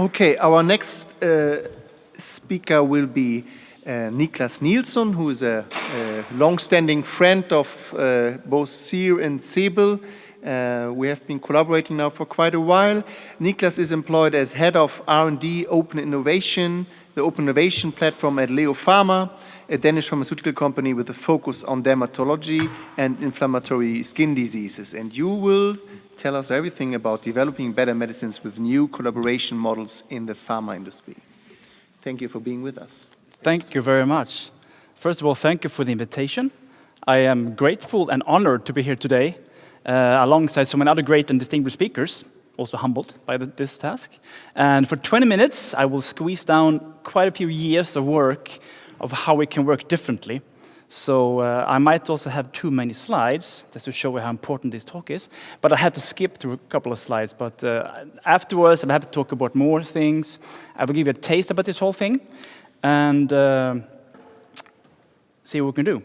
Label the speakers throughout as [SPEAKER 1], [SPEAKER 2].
[SPEAKER 1] Okay, our next speaker will be Niclas Nilsson, who is a long-standing friend of both CER and CeBIL. We have been collaborating now for quite a while. Niclas is employed as head of R&D Open Innovation, the Open Innovation platform at Leo Pharma, a Danish pharmaceutical company with a focus on dermatology and inflammatory skin diseases. And you will tell us everything about developing better medicines with new collaboration models in the pharma industry. Thank you for being with us.
[SPEAKER 2] Thank you very much. First of all, thank you for the invitation. I am grateful and honored to be here today, alongside so many other great and distinguished speakers, also humbled by this task. And for 20 minutes, I will squeeze down quite a few years of work of how we can work differently. So I might also have too many slides, just to show you how important this talk is. But I have to skip through a couple of slides. But afterwards, I'm happy to talk about more things. I will give you a taste about this whole thing and see what we can do.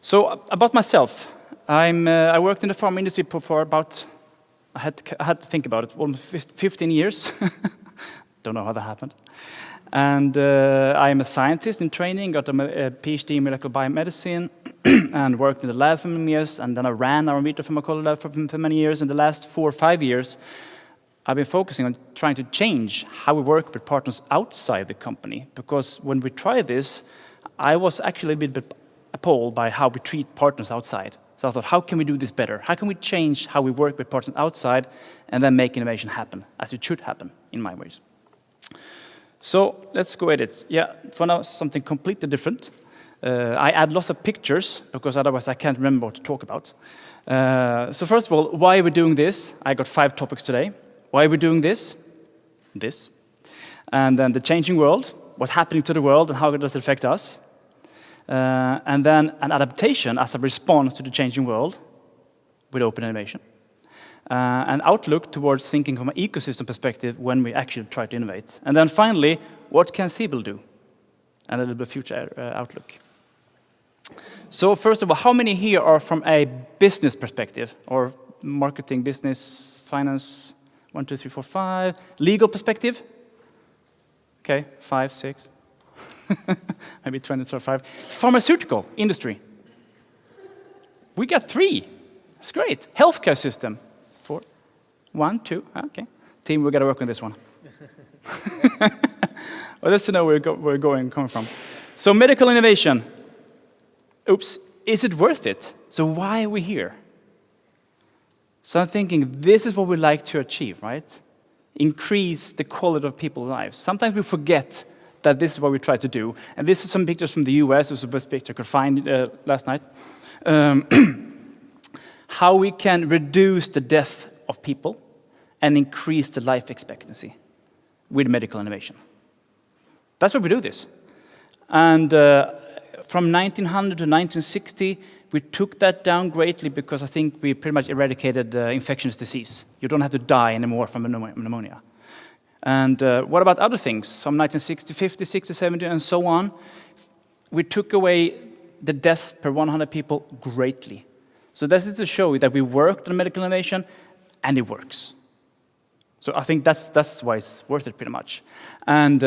[SPEAKER 2] So about myself, I worked in the pharma industry for about, I had to think about it, almost 15 years. Don't know how that happened. And I am a scientist in training, got a PhD in molecular biomedicine, and worked in the lab for many years, and then I ran our in vitro pharmacology lab for many years. In the last 4 or 5 years, I've been focusing on trying to change how we work with partners outside the company, because when we tried this, I was actually a bit appalled by how we treat partners outside. So I thought, how can we do this better? How can we change how we work with partners outside and then make innovation happen, as it should happen, in my ways? So let's go at it. Yeah, for now, something completely different. I add lots of pictures, because otherwise I can't remember what to talk about. So first of all, why are we doing this? I got 5 topics today. Why are we doing this? This. And then the changing world, what's happening to the world and how does it affect us? And then an adaptation as a response to the changing world with open innovation. An outlook towards thinking from an ecosystem perspective when we actually try to innovate. And then finally, what can CeBIL do? And a little bit future outlook. So first of all, how many here are from a business perspective, or marketing, business, finance, 1, 2, 3, 4, 5, legal perspective? Okay, 5, 6, maybe 20, 25. Pharmaceutical industry. We got 3. That's great. Healthcare system. 4, 1, 2, okay. Team, we got to work on this one. Well, that's to know where we're going, coming from. So medical innovation. Oops, is it worth it? So why are we here? So I'm thinking, this is what we like to achieve, right? Increase the quality of people's lives. Sometimes we forget that this is what we try to do. And this is some pictures from the US. This was the best picture I could find last night. How we can reduce the death of people and increase the life expectancy with medical innovation. That's why we do this. And from 1900 to 1960, we took that down greatly because I think we pretty much eradicated infectious disease. You don't have to die anymore from pneumonia. And what about other things? From 1960, 50, 60, 70, and so on, we took away the deaths per 100 people greatly. So this is to show you that we worked on medical innovation, and it works. So I think that's why it's worth it pretty much. And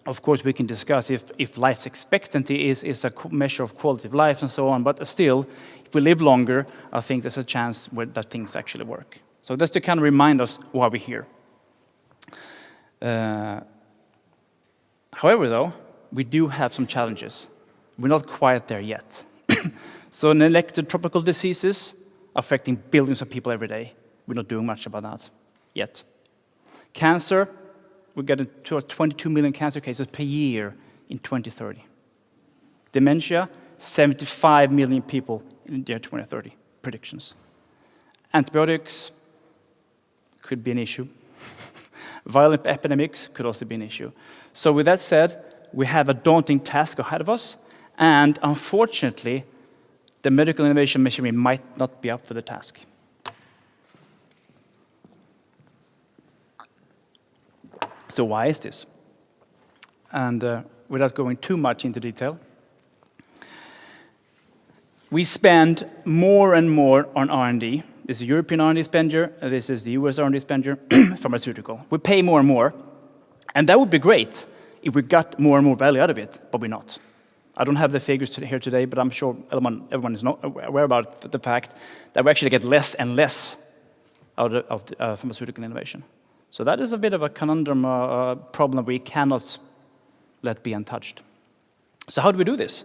[SPEAKER 2] of course, we can discuss if life expectancy is a measure of quality of life and so on, but still, if we live longer, I think there's a chance that things actually work. So that's to kind of remind us why we're here. However, though, we do have some challenges. We're not quite there yet. So neglected tropical diseases affecting billions of people every day. We're not doing much about that yet. Cancer, we're getting to 22 million cancer cases per year in 2030. Dementia, 75 million people in the year 2030, predictions. Antibiotics could be an issue. Violent epidemics could also be an issue. So with that said, we have a daunting task ahead of us, and unfortunately, the medical innovation machinery might not be up for the task. So why is this? And without going too much into detail, we spend more and more on R&D. This is European R&D expenditure, this is the US R&D expenditure, pharmaceutical. We pay more and more, And that would be great if we got more and more value out of it, but we're not. I don't have the figures here today, but I'm sure everyone is not aware about the fact that we actually get less and less out of the, pharmaceutical innovation. So that is a bit of a conundrum, problem we cannot let be untouched. So how do we do this?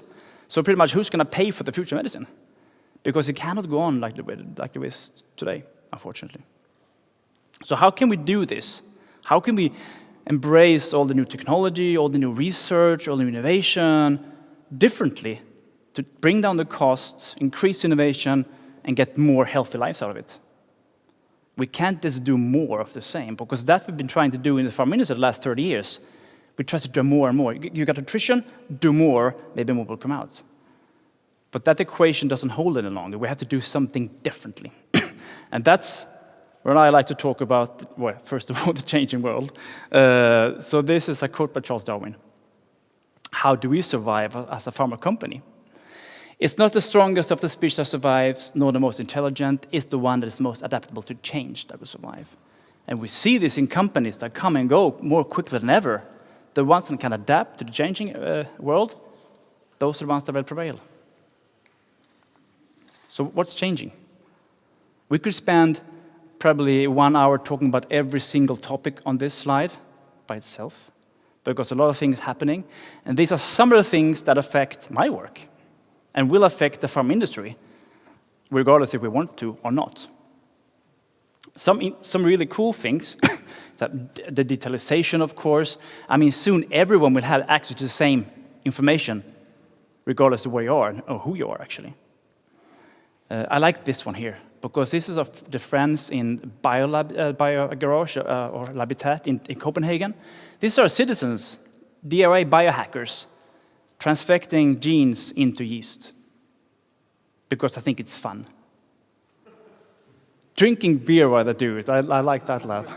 [SPEAKER 2] So pretty much who's going to pay for the future medicine? Because it cannot go on like the way is today, unfortunately. So how can we do this? How can we embrace all the new technology, all the new research, all the new innovation differently to bring down the costs, increase innovation, and get more healthy lives out of it? We can't just do more of the same, because that's what we've been trying to do in the pharma industry the last 30 years. We try to do more and more. You got nutrition, do more, maybe more will come out. But that equation doesn't hold any longer. We have to do something differently. And that's where I like to talk about, well, first of all, the changing world. So this is a quote by Charles Darwin. How do we survive as a pharma company? It's not the strongest of the species that survives, nor the most intelligent. It's the one that is most adaptable to change that will survive. And we see this in companies that come and go more quickly than ever. The ones that can adapt to the changing world, those are the ones that will prevail. So what's changing? We could spend probably 1 hour talking about every single topic on this slide by itself, because a lot of things happening. And these are some of the things that affect my work and will affect the pharma industry, regardless if we want to or not. Some really cool things, that the digitalization, of course. I mean, soon everyone will have access to the same information, regardless of where you are or who you are, actually. I like this one here, because this is of the friends in BioGarage or Labitat in Copenhagen. These are citizens, DIY biohackers, transfecting genes into yeast, because I think it's fun. Drinking beer while they do it, I like that lab.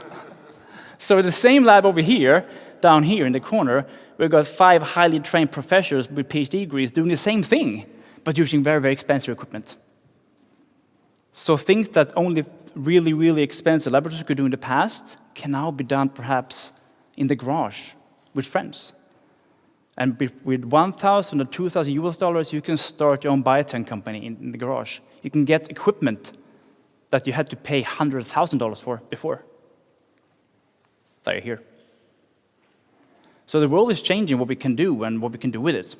[SPEAKER 2] So the same lab over here, down here in the corner, we've got 5 highly trained professors with PhD degrees doing the same thing, but using very, very expensive equipment. So things that only really, really expensive laboratories could do in the past can now be done perhaps in the garage with friends. And with $1,000 or $2,000 US, you can start your own biotech company in the garage. You can get equipment that you had to pay $100,000 for before. That you're here. So the world is changing what we can do and what we can do with it.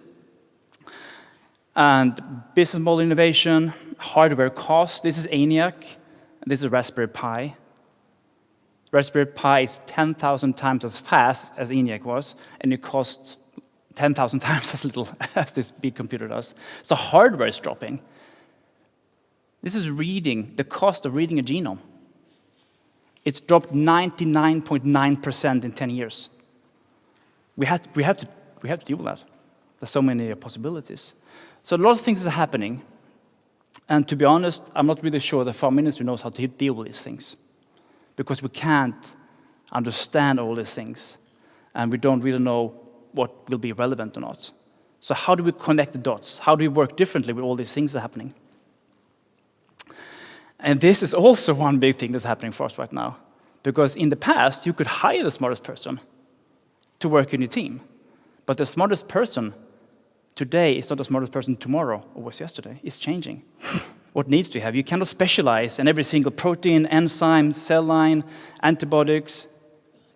[SPEAKER 2] And business model innovation, hardware cost. This is ENIAC, and this is Raspberry Pi. Raspberry Pi is 10,000 times as fast as ENIAC was, and it costs 10,000 times as little as this big computer does. So hardware is dropping. This is the cost of reading a genome. It's dropped 99.9% in 10 years. We have to deal with that. There's so many possibilities. So a lot of things are happening. And to be honest, I'm not really sure the pharma industry knows how to deal with these things, because we can't understand all these things, and we don't really know what will be relevant or not. So how do we connect the dots? How do we work differently with all these things that are happening? And this is also one big thing that's happening for us right now, because in the past, you could hire the smartest person to work in your team, but the smartest person today is not the smartest person tomorrow or was yesterday. It's changing. What needs to have? You cannot specialize in every single protein, enzyme, cell line, antibiotics.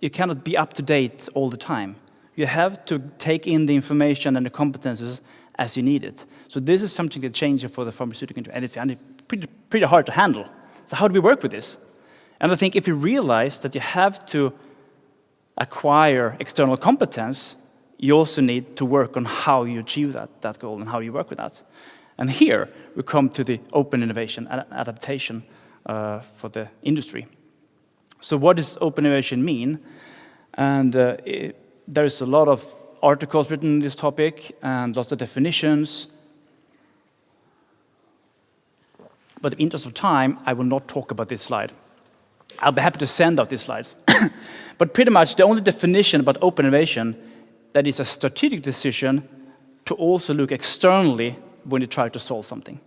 [SPEAKER 2] You cannot be up to date all the time. You have to take in the information and the competences as you need it. So this is something that changes for the pharmaceutical industry, and it's pretty hard to handle. So how do we work with this? And I think if you realize that you have to acquire external competence, you also need to work on how you achieve that goal and how you work with that. And here we come to the open innovation and adaptation for the industry. So what does open innovation mean? And there's a lot of articles written on this topic and lots of definitions. But in the interest of time, I will not talk about this slide. I'll be happy to send out these slides. But pretty much the only definition about open innovation, that is a strategic decision to also look externally when you try to solve something,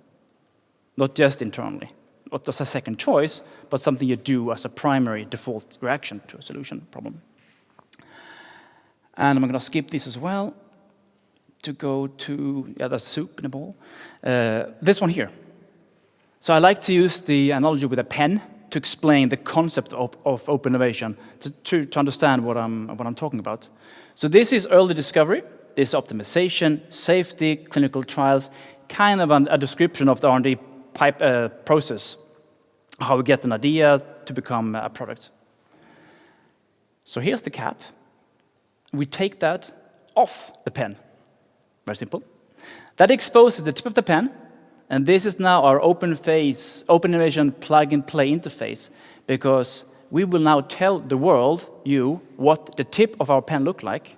[SPEAKER 2] not just internally, not as a second choice, but something you do as a primary default reaction to a solution problem. And I'm going to skip this as well to go to, the soup in a bowl. This one here. So I like to use the analogy with a pen to explain the concept of open innovation, to understand what I'm talking about. So this is early discovery, this is optimization, safety, clinical trials, kind of a description of the R&D process, how we get an idea to become a product. So here's the cap. We take that off the pen. Very simple. That exposes the tip of the pen, and this is now our open innovation plug-and-play interface, because we will now tell the world, what the tip of our pen look like,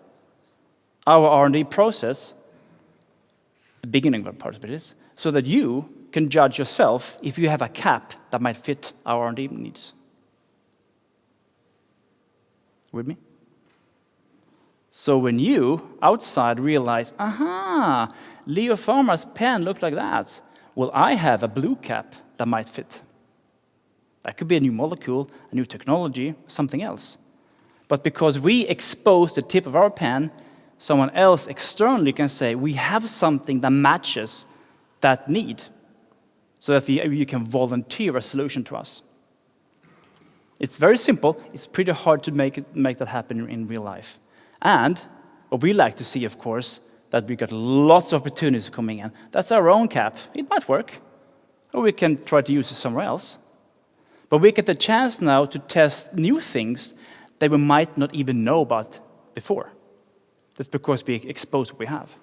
[SPEAKER 2] our R&D process, the beginning of part of it is, so that you can judge yourself if you have a cap that might fit our R&D needs. With me? So when you, outside, realize, aha, Leo Pharma's pen looks like that, well, I have a blue cap that might fit. That could be a new molecule, a new technology, something else. But because we expose the tip of our pen, someone else externally can say, we have something that matches that need, so that you can volunteer a solution to us. It's very simple. It's pretty hard to make that happen in real life. And what we like to see, of course, that we got lots of opportunities coming in. That's our own cap. It might work, or we can try to use it somewhere else. But we get the chance now to test new things that we might not even know about before. That's because we expose what we have.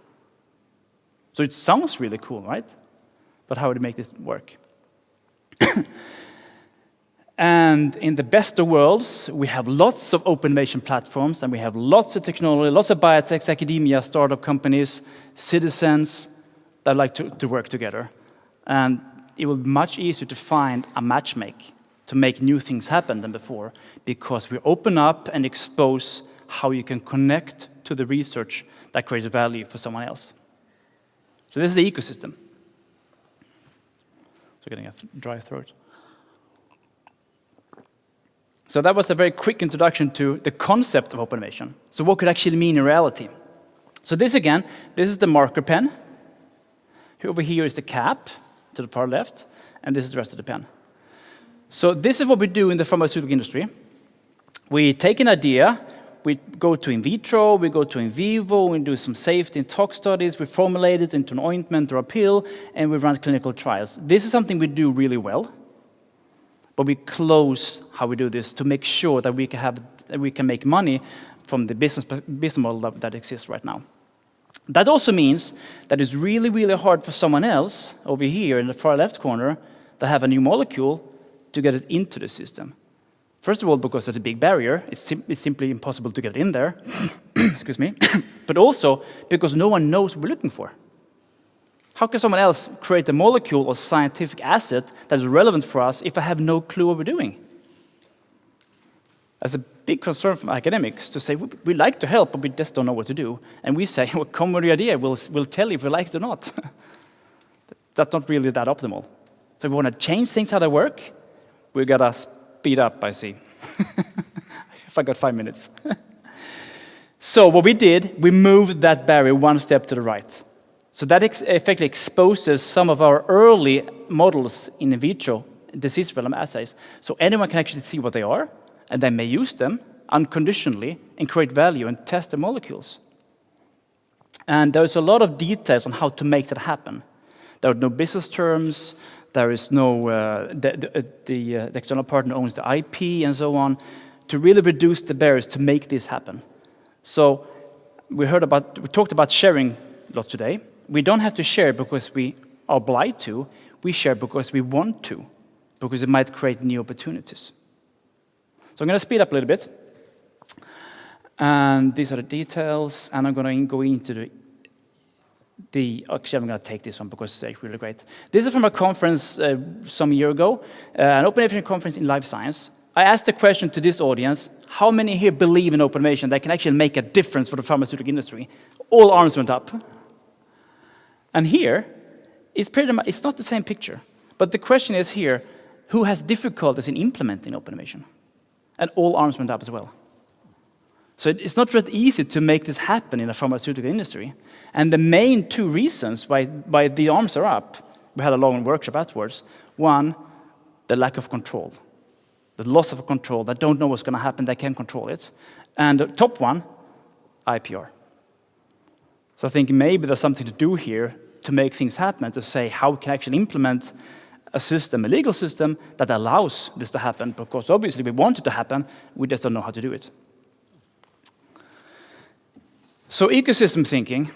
[SPEAKER 2] So it sounds really cool, right? But how do we make this work? And in the best of worlds, we have lots of open innovation platforms, and we have lots of technology, lots of biotechs, academia, startup companies, citizens that like to work together. And it will be much easier to find a matchmake to make new things happen than before, because we open up and expose how you can connect to the research that creates value for someone else. So this is the ecosystem. So getting a dry throat. So that was a very quick introduction to the concept of open innovation. So what could actually mean in reality? So this again, this is the marker pen. Over here is the cap to the far left, and this is the rest of the pen. So this is what we do in the pharmaceutical industry. We take an idea, we go to in vitro, we go to in vivo, we do some safety and tox studies, we formulate it into an ointment or a pill, and we run clinical trials. This is something we do really well. But we close how we do this to make sure that we can make money from the business model that exists right now. That also means that it's really, really hard for someone else over here in the far left corner that have a new molecule to get it into the system. First of all, because of the big barrier, it's simply impossible to get it in there. Excuse me. But also because no one knows what we're looking for. How can someone else create a molecule or scientific asset that is relevant for us if I have no clue what we're doing? That's a big concern from academics to say, we like to help, but we just don't know what to do. And we say, well, come with the idea, we'll tell you if we like it or not. That's not really that optimal. So if we want to change things how they work, we got to speed up, I see. If I got 5 minutes. So what we did, we moved that barrier one step to the right. So that effectively exposes some of our early models in vitro disease development assays. So anyone can actually see what they are, and they may use them unconditionally and create value and test the molecules. And there's a lot of details on how to make that happen. There are no business terms, there is no, the external partner owns the IP and so on, to really reduce the barriers to make this happen. So we talked about sharing lots today. We don't have to share because we are obliged to. We share because we want to, because it might create new opportunities. So I'm going to speed up a little bit. And these are the details. And I'm going to go into actually, I'm going to take this one because it's really great. This is from a conference some year ago, an open innovation conference in life science. I asked the question to this audience, how many here believe in open innovation that can actually make a difference for the pharmaceutical industry? All arms went up. And here, it's not the same picture. But the question is here, who has difficulties in implementing open innovation? And all arms went up as well. So it's not really easy to make this happen in the pharmaceutical industry. And the main two reasons why the arms are up, we had a long workshop afterwards. One, the lack of control, the loss of control. They don't know what's going to happen. They can't control it. And the top one, IPR. So I think maybe there's something to do here to make things happen, to say how we can actually implement a system, a legal system, that allows this to happen, because obviously we want it to happen, we just don't know how to do it. So ecosystem thinking,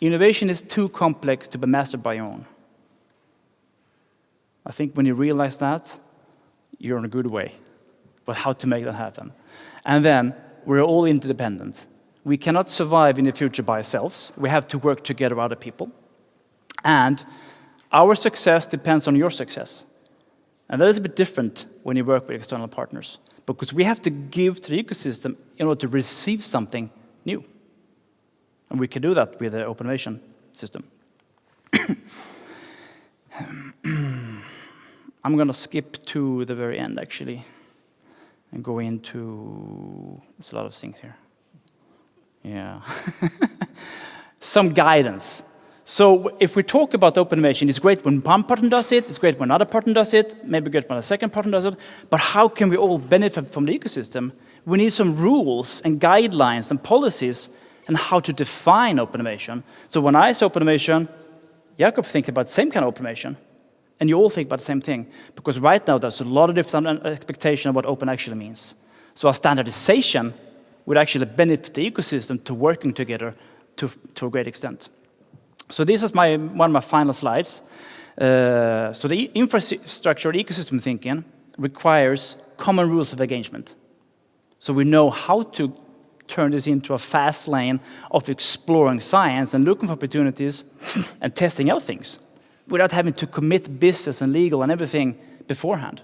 [SPEAKER 2] innovation is too complex to be mastered by your own. I think when you realize that, you're in a good way, but how to make that happen. And then, we're all interdependent. We cannot survive in the future by ourselves. We have to work together with other people. And our success depends on your success. And that is a bit different when you work with external partners, because we have to give to the ecosystem in order to receive something new. And we can do that with the open innovation system. I'm going to skip to the very end, actually, and go into, there's a lot of things here. Yeah. Some guidance. So if we talk about open innovation, it's great when one partner does it, it's great when another partner does it, maybe great when a second partner does it, but how can we all benefit from the ecosystem? We need some rules and guidelines and policies and how to define open innovation. So when I say open innovation, Jakob thinks about the same kind of open innovation, and you all think about the same thing, because right now there's a lot of different expectations of what open actually means. So a standardization would actually benefit the ecosystem to working together to a great extent. So this is one of my final slides. So the infrastructure ecosystem thinking requires common rules of engagement. So we know how to turn this into a fast lane of exploring science and looking for opportunities and testing out things without having to commit business and legal and everything beforehand.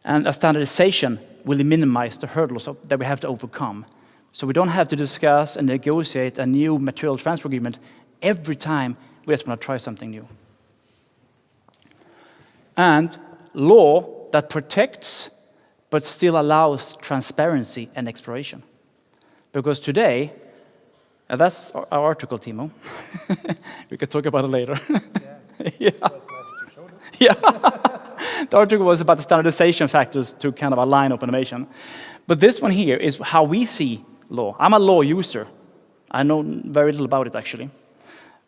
[SPEAKER 2] And a standardization will minimize the hurdles that we have to overcome. So we don't have to discuss and negotiate a new material transfer agreement every time we just want to try something new. And law that protects but still allows transparency and exploration. Because today, that's our article, Timo. We could talk about it later. Yeah. Well, it's nice to show this. Yeah. The article was about the standardization factors to kind of align open innovation. But this one here is how we see law. I'm a law user. I know very little about it, actually.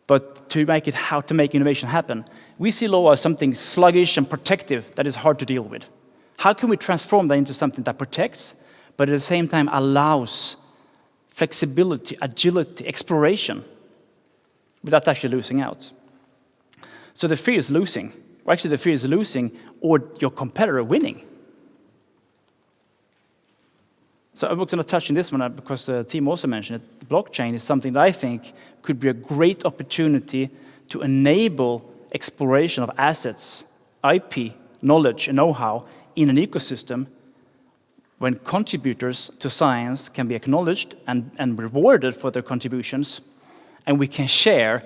[SPEAKER 2] But to make it how to make innovation happen, we see law as something sluggish and protective that is hard to deal with. How can we transform that into something that protects, but at the same time allows flexibility, agility, exploration, without actually losing out? So the fear is losing. Or actually, the fear is losing or your competitor winning. So I was going to touch on this one because the team also mentioned it. Blockchain is something that I think could be a great opportunity to enable exploration of assets, IP, knowledge, and know-how in an ecosystem when contributors to science can be acknowledged and rewarded for their contributions, and we can share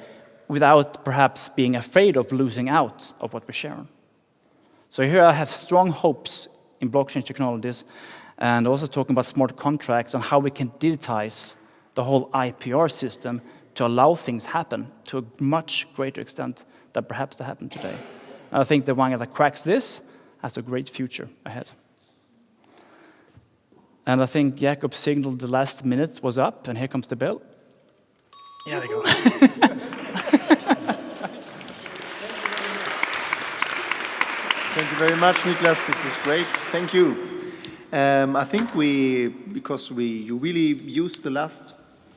[SPEAKER 2] without perhaps being afraid of losing out of what we share. So here I have strong hopes in blockchain technologies, and also talking about smart contracts and how we can digitize the whole IPR system to allow things happen to a much greater extent than perhaps they happen today. And I think the one that cracks this has a great future ahead. And I think Jakob signaled the last minute was up, and here comes the bell. Yeah, there you go.
[SPEAKER 1] Thank you very much, Niclas. This was great. Thank you. I think because you really used the last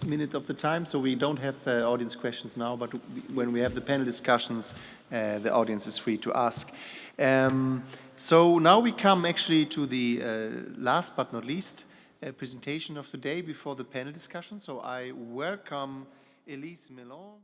[SPEAKER 1] minute of the time, so we don't have audience questions now, but when we have the panel discussions, the audience is free to ask. So now we come actually to the last but not least presentation of the day before the panel discussion. So I welcome Elise Mellon.